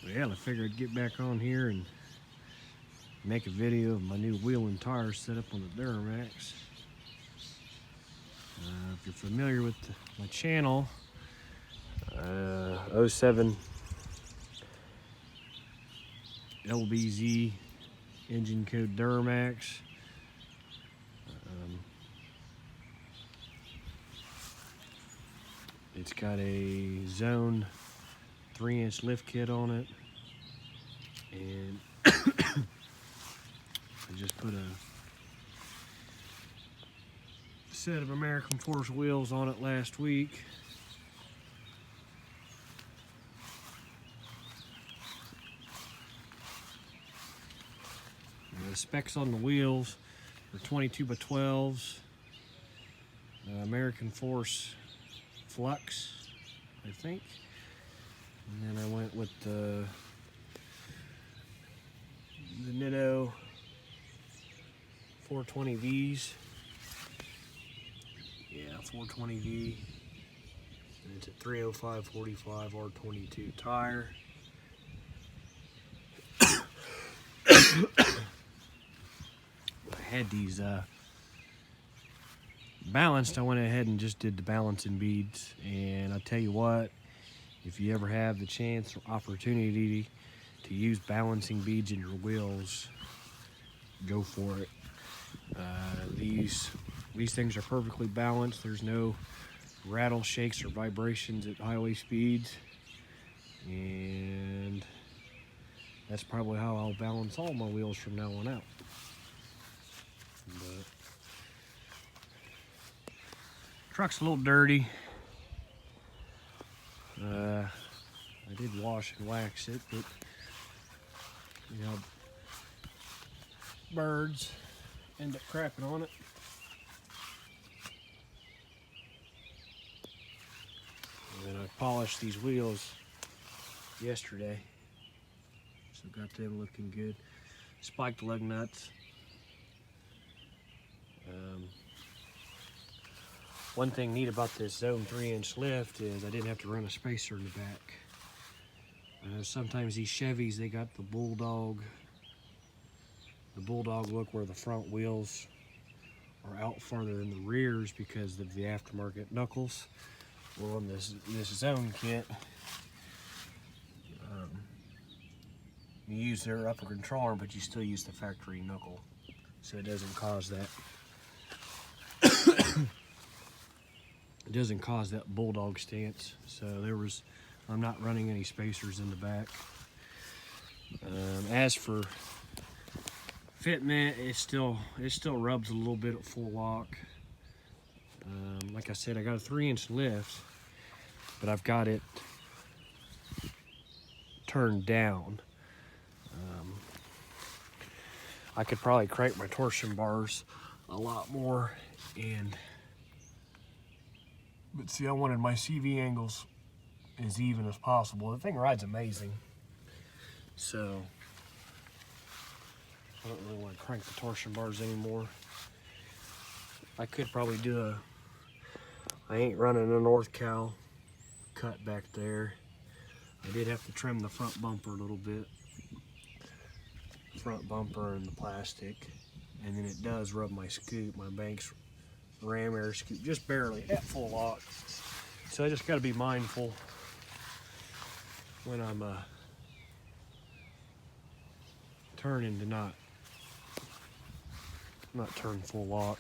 Yeah, I figured I'd get back on here and make a video of my new wheel and tires set up on the Duramax. If you're familiar with my channel, 07 LBZ engine code Duramax. It's got a zone 3-inch lift kit on it, and I just put a set of American Force wheels on it last week. The specs on the wheels are 22 by 12s, American Force Flux, I think. And then I went with the Nitto 420Vs. Yeah, 420V. And it's a 305/45 R22 tire. I had these balanced. I went ahead and just did the balancing beads, and I tell you what, if you ever have the chance or opportunity to use balancing beads in your wheels, go for it. These things are perfectly balanced. There's no rattle, shakes, or vibrations at highway speeds, and that's probably how I'll balance all my wheels from now on out. But truck's a little dirty. I did wash and wax it, but you know, birds end up crapping on it. And I polished these wheels yesterday, so got them looking good. Spiked lug nuts. One thing neat about this Zone 3-inch lift is I didn't have to run a spacer in the back. Sometimes these Chevys, they got the bulldog look where the front wheels are out farther than the rears because of the aftermarket knuckles. Well, on this Zone kit, you use their upper control arm, but you still use the factory knuckle, so it doesn't cause that. It doesn't cause that bulldog stance. So I'm not running any spacers in the back. As for fitment, it still rubs a little bit at full lock. Like I said, I got a 3-inch lift, but I've got it turned down. I could probably crank my torsion bars a lot more, but see, I wanted my CV angles as even as possible. The thing rides amazing, so I don't really want to crank the torsion bars anymore. I could probably do I ain't running a North Cal cut back there. I did have to trim the front bumper a little bit. Front bumper and the plastic. And then it does rub my scoop, my Banks ram air scoop, just barely at full lock. So I just got to be mindful when I'm turning to not turn full lock.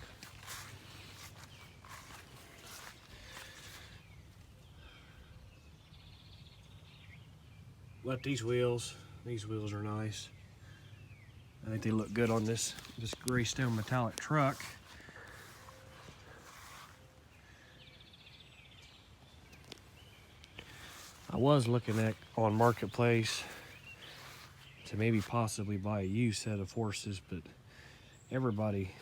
But these wheels are nice. I think they look good on this gray stone metallic truck. I was looking at on Marketplace to maybe possibly buy a used set of Forces, but everybody,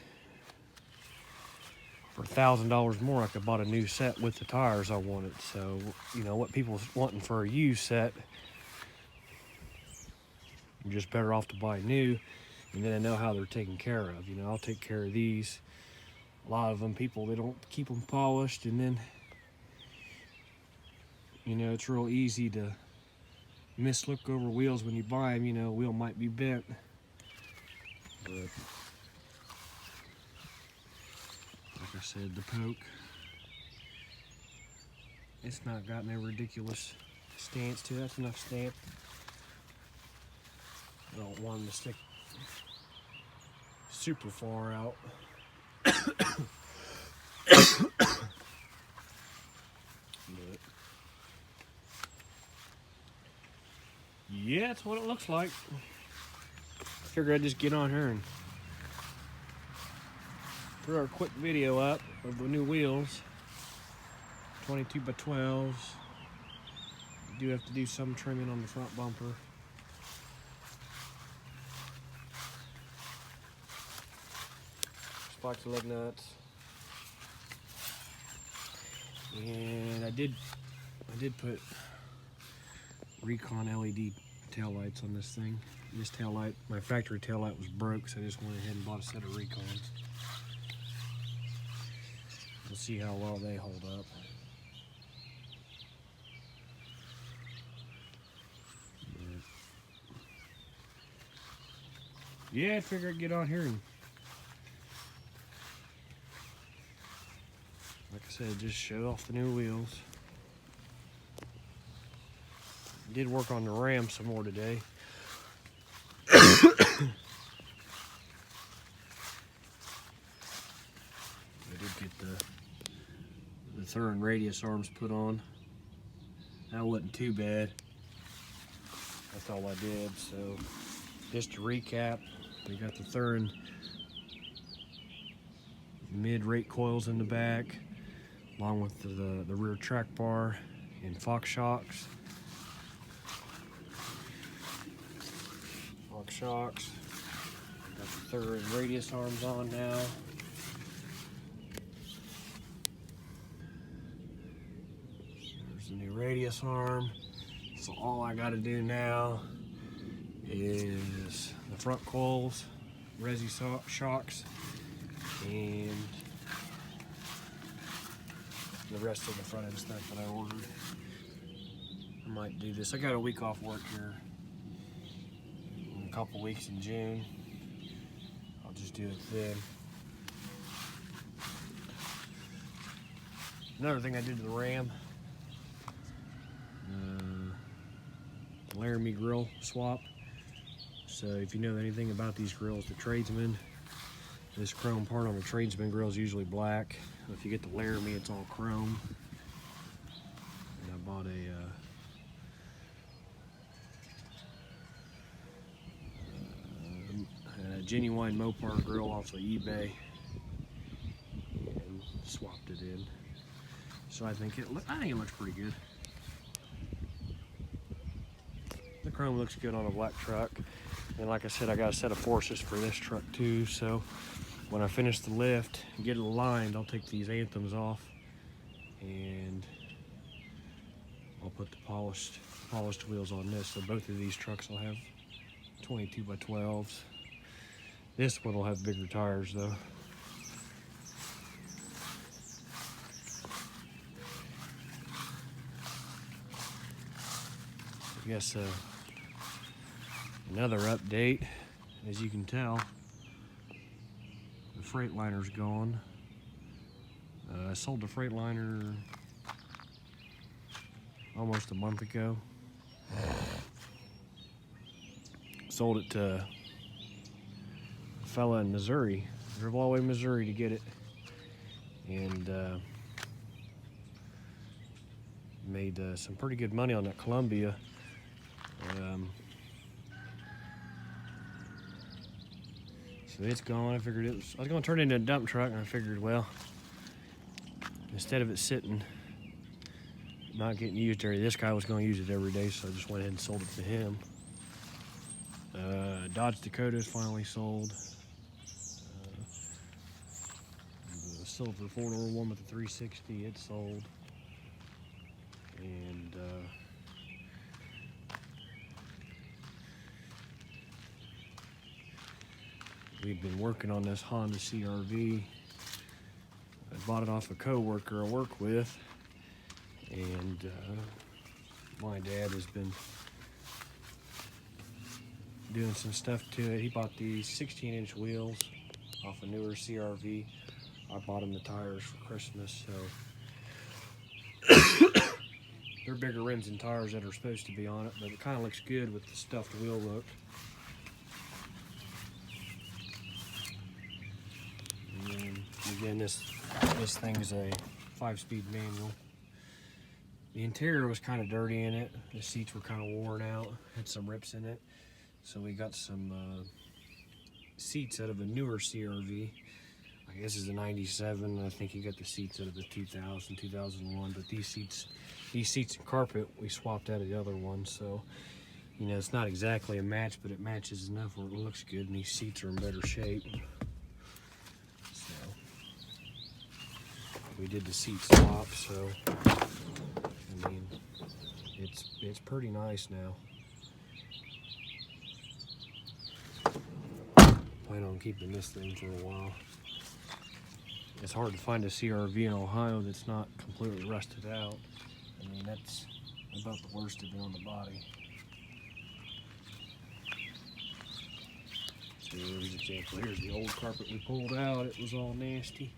for $1,000 more, I could bought a new set with the tires I wanted. So, you know, what people wanting for a used set, I'm just better off to buy new, and then I know how they're taken care of. You know, I'll take care of these. A lot of them, people, they don't keep them polished, and then, you know, it's real easy to mislook over wheels when you buy them. You know, a wheel might be bent. But like I said, the poke, it's not got no ridiculous stance to it. That's enough stance. I don't want them to stick super far out. But yeah, that's what it looks like. I figured I'd just get on here and throw a quick video up of the new wheels. 22 by 12s. You do have to do some trimming on the front bumper. Spikes the lug nuts. And I did put Recon LED taillights on this thing. This taillight, my factory taillight was broke, so I just went ahead and bought a set of Recons. We'll see how well they hold up. But yeah, I figured I'd get on here and, like I said, just show off the new wheels. Did work on the Ram some more today. I did get the third radius arms put on. That wasn't too bad. That's all I did. So just to recap, we got the third mid-rate coils in the back, along with the rear track bar and Fox shocks. Shocks. Got the third radius arms on now. There's the new radius arm. So all I got to do now is the front coils, resi shocks, and the rest of the front end stuff that I ordered. I might do this. I got a week off work here. Couple weeks in June. I'll just do it then. Another thing I did to the Ram, Laramie grill swap. So if you know anything about these grills, the Tradesman, this chrome part on the Tradesman grill is usually black. If you get the Laramie, it's all chrome. And I bought a genuine Mopar grill off of eBay and swapped it in. So I think it looks pretty good. The chrome looks good on a black truck. And like I said, I got a set of forces for this truck too. So when I finish the lift and get it aligned, I'll take these anthems off and I'll put the polished wheels on this. So both of these trucks will have 22 by 12s. This one will have bigger tires though. I guess another update, as you can tell, the Freightliner's gone. I sold the Freightliner almost a month ago. Sold it to fella in Missouri, drove all the way to Missouri to get it, and made some pretty good money on that Columbia. So it's gone. I figured I was going to turn it into a dump truck, and I figured, well, instead of it sitting, not getting used area, this guy was going to use it every day, so I just went ahead and sold it to him. Dodge Dakota is finally sold. The silver 4-door one with the 360, it's sold. And we've been working on this Honda CR-V. I bought it off a co-worker I work with, and my dad has been doing some stuff to it. He bought these 16-inch wheels off a newer CRV. I bought him the tires for Christmas, so they're bigger rims and tires that are supposed to be on it, but it kind of looks good with the stuffed wheel look. And then again, this thing is a 5-speed manual. The interior was kind of dirty in it. The seats were kind of worn out, had some rips in it. So we got some seats out of a newer CRV. I guess it's a 97. I think he got the seats out of the 2000, 2001. But these seats and carpet, we swapped out of the other one. So, you know, it's not exactly a match, but it matches enough where it looks good. And these seats are in better shape. So, we did the seat swap. So, I mean, it's pretty nice now. Plan on keeping this thing for a while. It's hard to find a CRV in Ohio that's not completely rusted out. I mean, that's about the worst of it on the body. So here's an example. Here's the old carpet we pulled out. It was all nasty.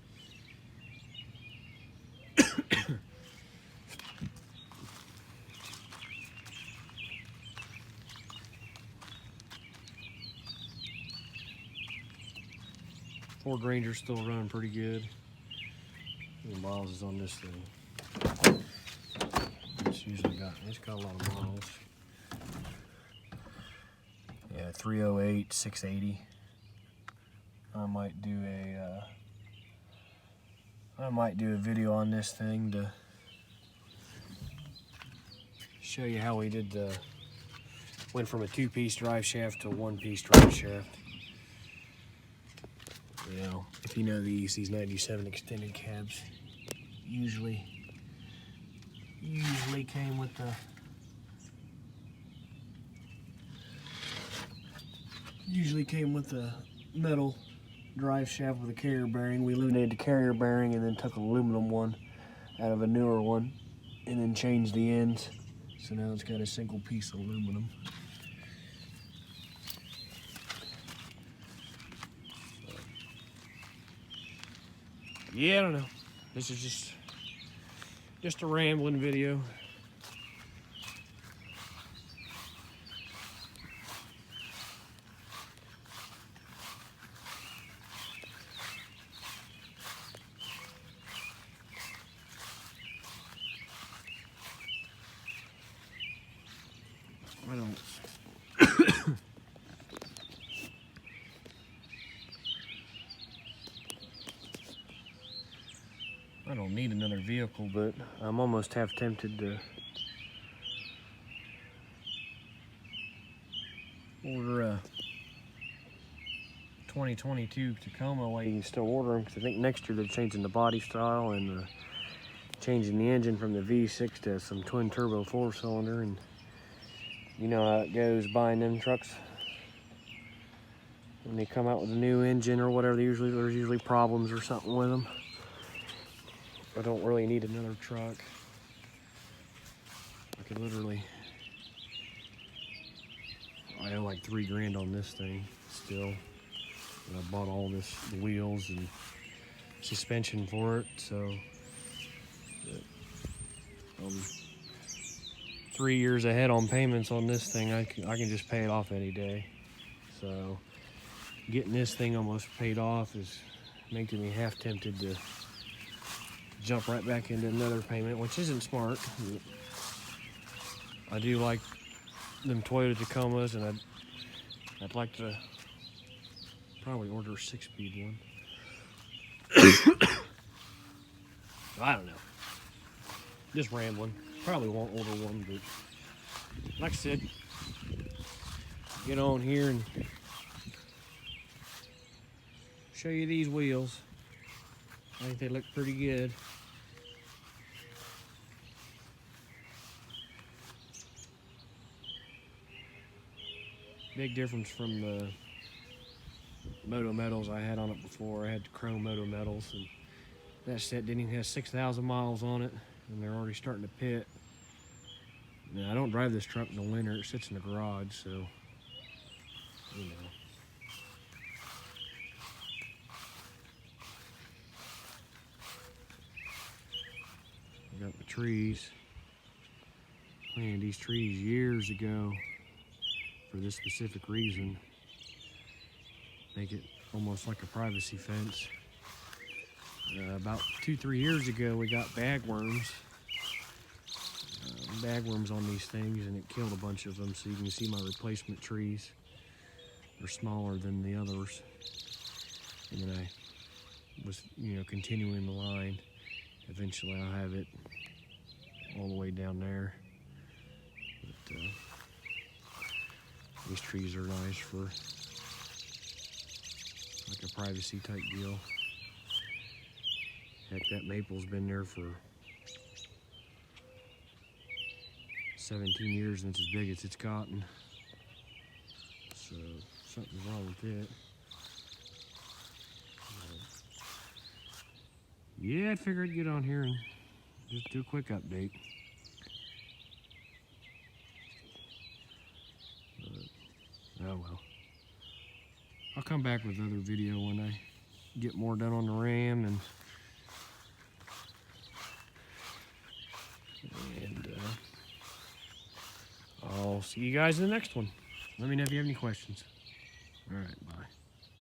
Ford Ranger's still running pretty good. How many miles is on this thing? It's got a lot of miles. Yeah, 308, 680. I might do a video on this thing to show you how we went from a 2-piece drive shaft to a 1-piece drive shaft. You know, if you know these 97 extended cabs usually came with the metal drive shaft with a carrier bearing. We eliminated the carrier bearing and then took an aluminum one out of a newer one and then changed the ends. So now it's got a single piece of aluminum. Yeah, I don't know. This is just a rambling video. I don't need another vehicle, but I'm almost half tempted to order a 2022 Tacoma while you can still order them, because I think next year they're changing the body style and changing the engine from the V6 to some twin turbo 4-cylinder, and you know how it goes buying them trucks. When they come out with a new engine or whatever, there's usually problems or something with them. I don't really need another truck. I could literally, I owe like $3 grand on this thing still. And I bought all the wheels and suspension for it, so 3 years ahead on payments on this thing. I can just pay it off any day. So getting this thing almost paid off is making me half tempted to jump right back into another payment, which isn't smart. I do like them Toyota Tacomas, and I'd like to probably order a 6-speed one. I don't know. Just rambling. Probably won't order one, but like I said, get on here and show you these wheels. I think they look pretty good. Big difference from the Moto Metals I had on it before. I had the chrome Moto Metals, and that set didn't even have 6,000 miles on it, and they're already starting to pit. Now, I don't drive this truck in the winter. It sits in the garage, so you know. I got the trees. Planted these trees years ago for this specific reason. Make it almost like a privacy fence. About 2-3 years ago, we got bagworms. Bagworms on these things, and it killed a bunch of them. So you can see my replacement trees. They're smaller than the others. And then I was, continuing the line. Eventually, I'll have it all the way down there. But these trees are nice for like a privacy type deal. Heck, that maple's been there for 17 years and it's as big as it's gotten. So something's wrong with it. Yeah, I figured I'd get on here and just do a quick update. But, oh well. I'll come back with another video when I get more done on the ram and I'll see you guys in the next one. Let me know if you have any questions. All right, bye.